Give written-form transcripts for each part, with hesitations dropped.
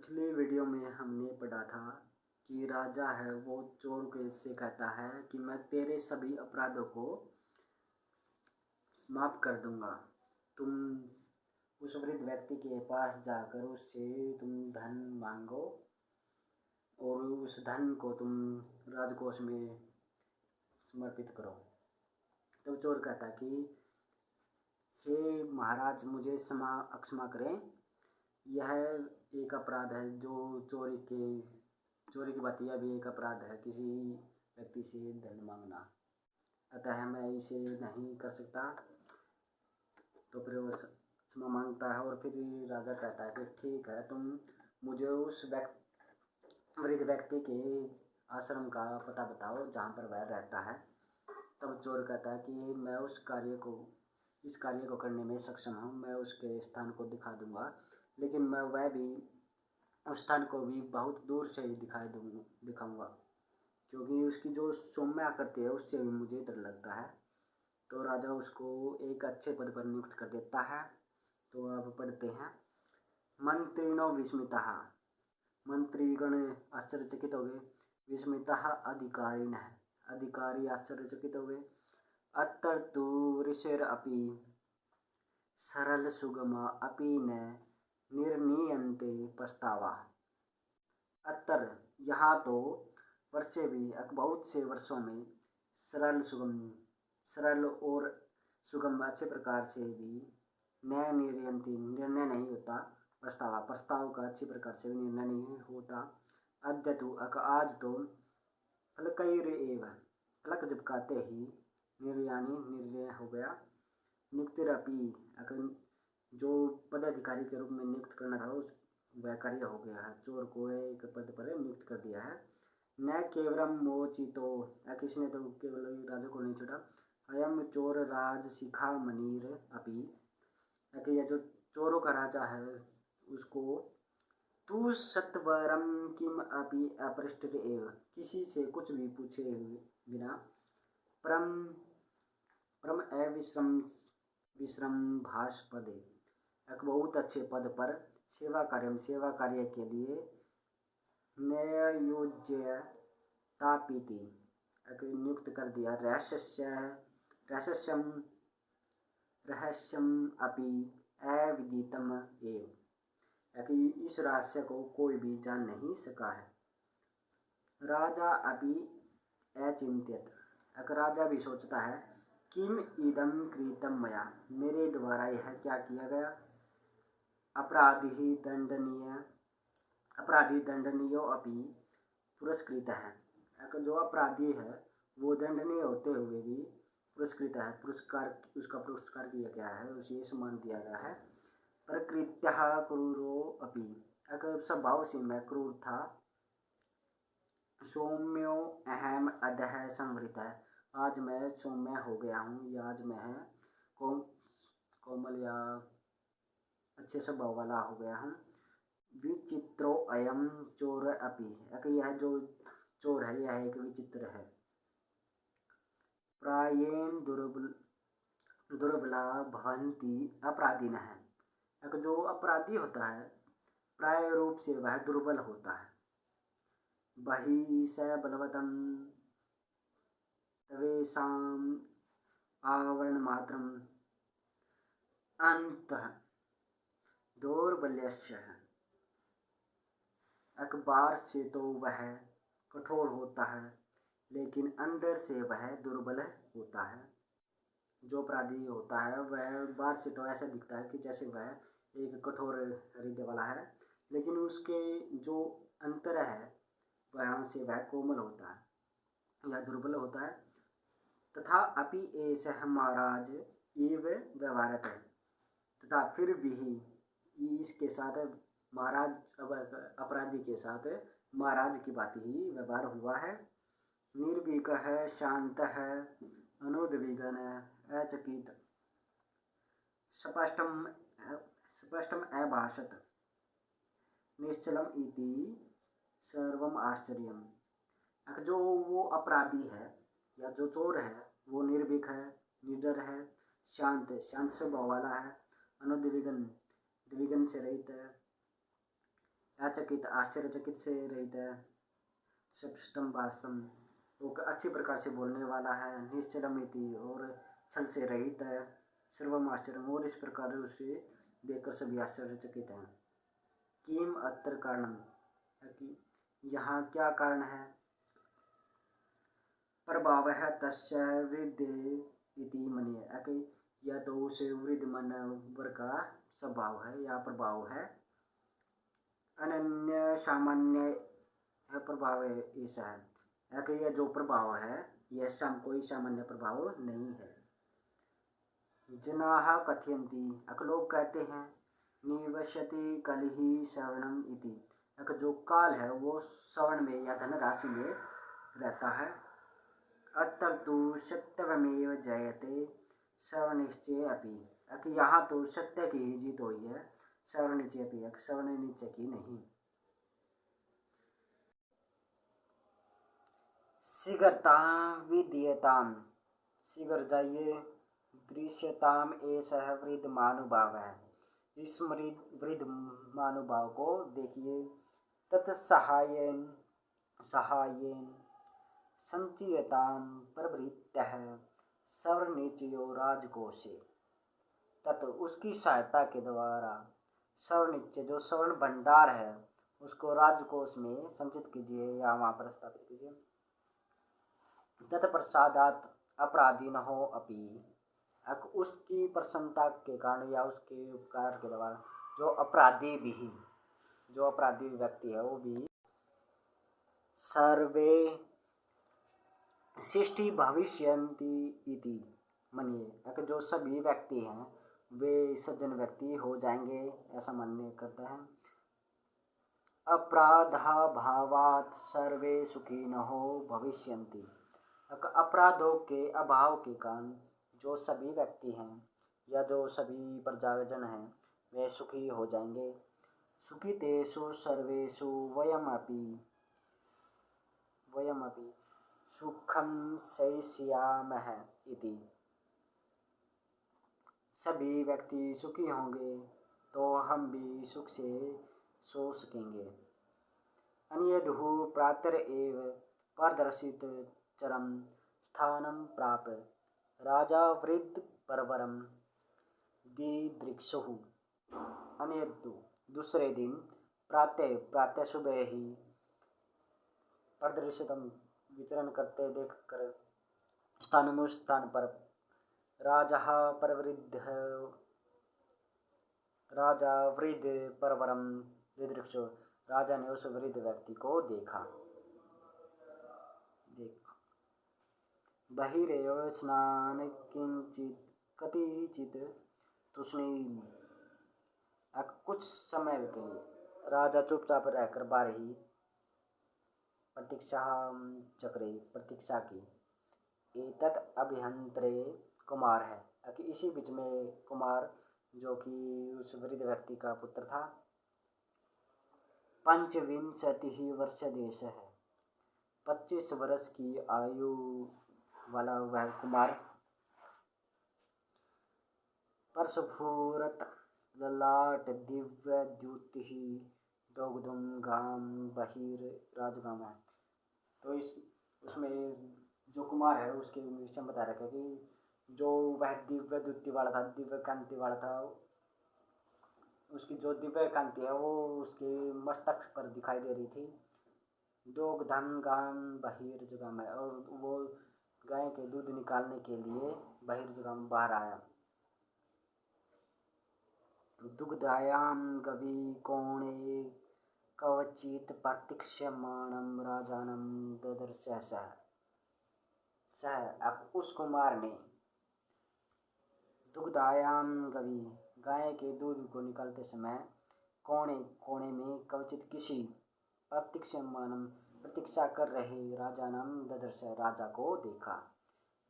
पिछली वीडियो में हमने पढ़ा था कि राजा है वो चोर को से कहता है कि मैं तेरे सभी अपराधों को माफ़ कर दूंगा। तुम उस वृद्ध व्यक्ति के पास जाकर उससे तुम धन मांगो और उस धन को तुम राजकोष में समर्पित करो। तो चोर कहता कि हे महाराज, मुझे क्षमा करें, यह एक अपराध है जो चोरी की बात, यह भी एक अपराध है किसी व्यक्ति से धन मांगना, अतः मैं इसे नहीं कर सकता। तो फिर वो क्षमा मांगता है और फिर राजा कहता है कि ठीक है, तुम मुझे उस वृद्ध व्यक्ति के आश्रम का पता बताओ जहाँ पर वह रहता है। तब चोर कहता है कि मैं इस कार्य को करने में सक्षम हूँ, मैं उसके स्थान को दिखा दूंगा, लेकिन मैं वह भी उस स्थान को भी बहुत दूर से ही दिखाऊंगा, क्योंकि उसकी जो सौम्य आकृति है उससे भी मुझे डर लगता है। तो राजा उसको एक अच्छे पद पर नियुक्त कर देता है। तो अब पढ़ते हैं। मंत्रिणो विस्मितः, मंत्रीगण आश्चर्यचकित हो गए। विस्मितः अधिकारिणः, अधिकारी आश्चर्यचकित हो गए। अत्र तु ऋषिरपि सरल सुगमा अपि न निर्णीयन्ते पस्तावा। अत्र यहाँ तो वर्षे भी बहुत से वर्षों में सरल और सुगम अच्छे प्रकार से भी न निर्णयन्ति निर्णय नहीं होता, प्रस्ताव का अच्छी प्रकार से भी निर्णय नहीं होता। अद्य तो आज तो फलकैरेव, फलक जब कहते ही निर्णय हो गया। नियुक्तिरपि, जो पदाधिकारी के रूप में नियुक्त करना था उस वह कार्य हो गया है। चोर को एक पद पर नियुक्त कर दिया है। न केवलम मोचितो, किसने तो केवल राजा को नहीं छोड़ा। अयम चोर राज शिखा मनीर अपि, यह जो चोरों का राजा है उसको तू सत्वरम किम अपि अपृष्ट एव, किसी से कुछ भी पूछे हुए बिना परम विश्रम भाष पदे, एक बहुत अच्छे पद पर सेवा कार्य के लिए न्यायोज्य तापीति नियुक्त कर दिया। रहस्यम अपि अविदितम एव, इस रहस्य को कोई भी जान नहीं सका है। राजा अपि अचिंत्यत, राजा भी सोचता है किम इदम कृतम मया, मेरे द्वारा यह क्या किया गया। अपराधी दंडनीयो अपि पुरस्कृत है, जो अपराधी है वो दंडनीय होते हुए भी पुरस्कृत है, उसका पुरस्कार किया गया है, उसे सम्मान दिया गया है। प्रकृत्यः क्रूरो अपि, स्वभाव से मैं क्रूर था। सौम्यो अहम अधः संवृतः, आज मैं सौम्य हो गया हूँ, या आज मैं कोमल या अच्छे स्वभाव वाला हो गया हूँ। विचित्रो अयम चोर अपि, यह जो चोर है यह एक विचित्र है। प्रायेण दुर्बला भवन्ति अपराधिनः, जो अपराधी होता है प्राय रूप से वह दुर्बल होता है। बहि स बलवतं तवेषाम् आवरण मात्रम अन्तः दौर्बल्यस्य, अखबार से तो वह कठोर होता है लेकिन अंदर से वह दुर्बल होता है। जो अपराधी होता है वह बाहर से तो ऐसा दिखता है कि जैसे वह एक कठोर हृदय वाला है, लेकिन उसके जो अंतर है वहाँ से वह कोमल होता है या दुर्बल होता है। तथा अपि एषः महाराज इव व्यवहारत है, तथा फिर भी इसके साथ महाराज अपराधी के साथ महाराज की बात ही व्यवहार हुआ है। निर्भीक है, शांत है, अनुद्विग्न, अचकित, स्पष्टम अभाषत, निश्चलम इति सर्वम आश्चर्यम। जो वो अपराधी है या जो चोर है वो निर्भीक है, निडर है, शांत स्वभाव वाला है, अनुद्विग्न से रहित है, अचकित आश्चर्यचकित से रहित है। स्पष्टम भाषम वो अच्छी प्रकार से बोलने वाला है। निश्चलमिति और छल से रहित है। सर्वम आश्चर्य और इस प्रकार उसे देखकर सभी आश्चर्यचकित हैं। किम अत्र कारणम कि यहाँ क्या कारण है। प्रभाव है तस्य वृद्धि इति मन्ये कि यह तो उसे वृद्ध मन वर्ग का स्वभाव है या प्रभाव है। अनन्य सामान्य प्रभाव ऐसा है कि यह जो प्रभाव है यह कोई सामान्य प्रभाव नहीं है। जनाः कथयन्ति लोग कहते हैं निवसति कलिहि श्रवणम इति जो काल है वो श्रवण में या धनराशि में रहता है। अत्र तो सत्यमेव जयते श्रवणनिश्चय अपि यहाँ तो सत्य की ही जीत हुई है। श्रवणनिश्चय अपि श्रवण निश्चय की नहीं। शीघ्रतां विधीयतां शीघ्र जाइए। दृश्यताम एषः वृद्ध महानुभाव है। इस वृद्ध महानुभाव को देखिए। तत्सहायेन संचयतां प्रवृत्तः श्रवणनिश्चयो राजकोशे तत् उसकी सहायता के द्वारा श्रवणनिश्चय जो श्रवण भंडार है उसको राजकोष में संचित कीजिए या वहाँ पर स्थापित कीजिए। तत्प्रसादात अपराधीन हो अपि उसकी प्रसन्नता के कारण या उसके उपकार के द्वारा जो अपराधी व्यक्ति है वो भी सर्वे शिष्टि भविष्यन्ति इति मन्ये जो सभी व्यक्ति हैं वे सज्जन व्यक्ति हो जाएंगे ऐसा मानने करते हैं। अपराधाभावात् सर्वे सुखिनः भविष्यन्ति अपराधों के अभाव के कारण जो सभी व्यक्ति हैं या जो सभी प्रजाजन हैं वे सुखी हो जाएंगे। सुखितेषु सर्वेषु वयमपि सुखम सैष्यामः इति सभी व्यक्ति सुखी होंगे तो हम भी सुख से सो सकेंगे। अन्यदहु प्रातर एव प्रदर्शित चरम स्थानम प्राप्य राजा वृद्ध परवरम दिदृक्षुः अन्यदु दूसरे दिन प्रातः सुबह ही प्रदर्शितम विचरण करते देखकर स्थान पर राजा वृद्ध परवरम दिदृक्षु राजा ने उस वृद्ध व्यक्ति को देखा। बहिरेव स्नान किंचित कतिचित तुष्णीम कुछ समय के लिए राजा चुपचाप रहकर बाहर ही प्रतीक्षा की। एतत् अभ्यंतरे कुमार है कि इसी बीच में कुमार जो कि उस वृद्ध व्यक्ति का पुत्र था 25 वर्ष देश है 25 वर्ष की आयु वाला वह कुमार परस्फुरत ललाट दिव्य द्युतिः दोग्धुम गाम बहिर राजगाम है। तो उसमें जो कुमार है उसके विषय में बता रखा है कि जो वह दिव्य द्युति वाला था दिव्य कांति वाला था उसकी जो दिव्य कांति है वो उसके मस्तक पर दिखाई दे रही थी। दोग्धम गाम बहिर जगह है और वो गाय के दूध निकालने के लिए बहिर जगह बाहर आया। दुग्धायाम गवी कोणे कवचित प्रतीक्षमाणम राजानम ददर्श सह उस कुमार ने दुग्धायाम गवी गाय के दूध को निकालते समय कोने में कवचित किसी प्रतीक्षमाणम प्रतीक्षा कर रहे राजानम ददर्श राजा को देखा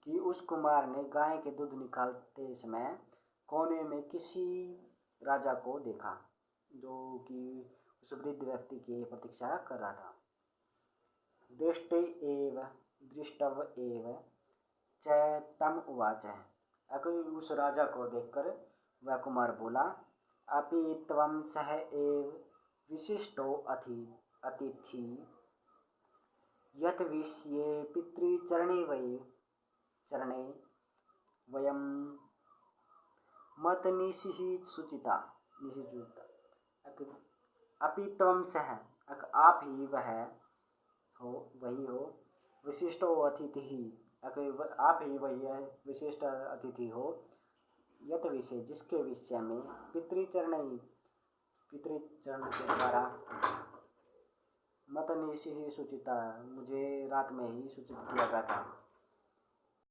कि उस कुमार ने गाय के दूध निकालते समय कोने में किसी राजा को देखा जो कि उस वृद्ध व्यक्ति की प्रतीक्षा कर रहा था। दृष्टव एव च तम उवाच उस राजा को देखकर वह कुमार बोला अपि त्वं सह एव विशिष्टो अतिथि यत् विषये पितृचरणे वयं मतनिशिः सूचिता। अपि त्वं सः, आप ही वह हो, वही हो। विशिष्टो अतिथि, आप ही वही है, विशिष्ट अतिथि हो। यत विषय, जिसके विषय में पितृचरण के द्वारा मतनिशिः सूचिता, मुझे रात में ही सूचित किया गया था।